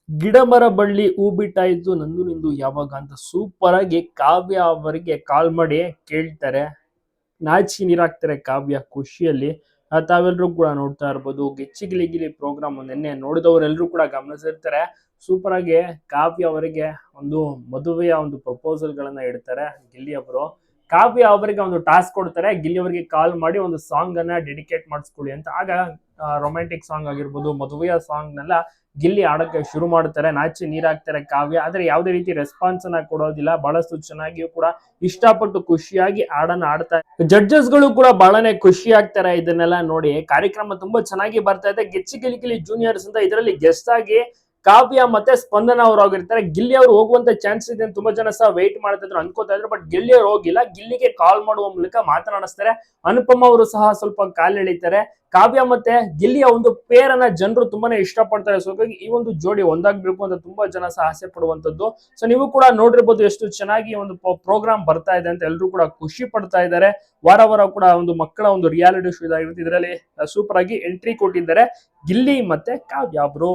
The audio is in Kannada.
ಗಿಡ ಮರ ಬಳ್ಳಿ ಹೂ ಬಿಟ್ಟಾಯ್ತು ನಂದು ನಿಂದು ಯಾವಾಗ ಅಂತ ಸೂಪರ್ ಆಗಿ ಕಾವ್ಯ ಅವರಿಗೆ ಕಾಲ್ ಮಾಡಿ ಕೇಳ್ತಾರೆ. ನಾಚಿ ನೀರಾಗ್ತಾರೆ ಕಾವ್ಯ ಖುಷಿಯಲ್ಲಿ. ತಾವೆಲ್ಲರೂ ಕೂಡ ನೋಡ್ತಾ ಇರ್ಬೋದು ಗಿಚ್ಚಿ ಗಿಲಿ ಗಿಲಿ ಪ್ರೋಗ್ರಾಮ್ ನಿನ್ನೆ ನೋಡಿದವರೆಲ್ಲರೂ ಕೂಡ ಗಮನಿಸಿರ್ತಾರೆ. ಸೂಪರ್ ಆಗಿ ಕಾವ್ಯ ಅವರಿಗೆ ಒಂದು ಮದುವೆಯ ಒಂದು ಪ್ರಪೋಸಲ್ ಗಳನ್ನ ಇಡ್ತಾರೆ ಗಿಲ್ಲಿ ಅವರು. ಕಾವ್ಯ ಅವರಿಗೆ ಒಂದು ಟಾಸ್ಕ್ ಕೊಡ್ತಾರೆ, ಗಿಲ್ಲಿ ಅವರಿಗೆ ಕಾಲ್ ಮಾಡಿ ಒಂದು ಸಾಂಗ್ ಅನ್ನ ಡೆಡಿಕೇಟ್ ಮಾಡಿಸ್ಕೊಳ್ಳಿ ಅಂತ. ಆಗ ರೊಮ್ಯಾಂಟಿಕ್ ಸಾಂಗ್ ಆಗಿರ್ಬೋದು, ಮದುವೆಯ ಸಾಂಗ್ ನೆಲ್ಲ ಗಿಲ್ಲಿ ಆಡಕ್ಕೆ ಶುರು ಮಾಡ್ತಾರೆ. ನಾಚಿ ನೀರಾಗ್ತಾರೆ ಕಾವ್ಯ, ಆದ್ರೆ ಯಾವುದೇ ರೀತಿ ರೆಸ್ಪಾನ್ಸ್ ಅನ್ನ ಕೊಡೋದಿಲ್ಲ. ಬಹಳಷ್ಟು ಚೆನ್ನಾಗಿಯೂ ಕೂಡ ಇಷ್ಟಪಟ್ಟು ಖುಷಿಯಾಗಿ ಹಾಡನ್ನ ಆಡ್ತಾ ಜಡ್ಜಸ್ ಗಳು ಕೂಡ ಬಹಳನೇ ಖುಷಿ ಆಗ್ತಾರೆ ಇದನ್ನೆಲ್ಲ ನೋಡಿ. ಕಾರ್ಯಕ್ರಮ ತುಂಬಾ ಚೆನ್ನಾಗಿ ಬರ್ತಾ ಇದೆ. ಗಿಚ್ಚಿ ಗಿಲಿ ಗಿಲಿ ಜೂನಿಯರ್ಸ್ ಅಂತ ಇದರಲ್ಲಿ ಗೆಸ್ಟ್ ಆಗಿ ಕಾವ್ಯ ಮತ್ತೆ ಸ್ಪಂದನ ಅವರು ಆಗಿರ್ತಾರೆ. ಗಿಲ್ಲಿ ಅವರು ಹೋಗುವಂತ ಚಾನ್ಸ್ ಇದೆ ತುಂಬಾ ಜನ ಸಹ ವೇಟ್ ಮಾಡ್ತಾ ಇದ್ರು, ಅನ್ಕೋತಾ ಇದ್ರು. ಬಟ್ ಗಿಲ್ಲಿ ಅವರು ಹೋಗಿಲ್ಲ, ಗಿಲ್ಲಿಗೆ ಕಾಲ್ ಮಾಡುವ ಮೂಲಕ ಮಾತನಾಡಿಸ್ತಾರೆ. ಅನುಪಮ ಅವರು ಸಹ ಸ್ವಲ್ಪ ಕಾಲ್ ಎಳಿತಾರೆ. ಕಾವ್ಯ ಮತ್ತೆ ಗಿಲ್ಲಿಯ ಒಂದು ಪೇರ್ ಅನ್ನ ಜನರು ತುಂಬಾನೇ ಇಷ್ಟಪಡ್ತಾರೆ. ಸೊ ಹಾಗಾಗಿ ಈ ಒಂದು ಜೋಡಿ ಒಂದಾಗ್ಬೇಕು ಅಂತ ತುಂಬಾ ಜನ ಸಹ ಆಸೆ ಪಡುವಂತದ್ದು. ಸೊ ನೀವು ಕೂಡ ನೋಡಿರ್ಬೋದು ಎಷ್ಟು ಚೆನ್ನಾಗಿ ಒಂದು ಪ್ರೋಗ್ರಾಮ್ ಬರ್ತಾ ಇದೆ ಅಂತ ಎಲ್ಲರೂ ಕೂಡ ಖುಷಿ ಪಡ್ತಾ ಇದ್ದಾರೆ. ವಾರ ವಾರ ಕೂಡ ಒಂದು ಮಕ್ಕಳ ಒಂದು ರಿಯಾಲಿಟಿ ಶೋ ಇದಾಗಿರುತ್ತೆ. ಇದರಲ್ಲಿ ಸೂಪರ್ ಆಗಿ ಎಂಟ್ರಿ ಕೊಟ್ಟಿದ್ದಾರೆ ಗಿಲ್ಲಿ ಮತ್ತೆ ಕಾವ್ಯ ಬ್ರೋ.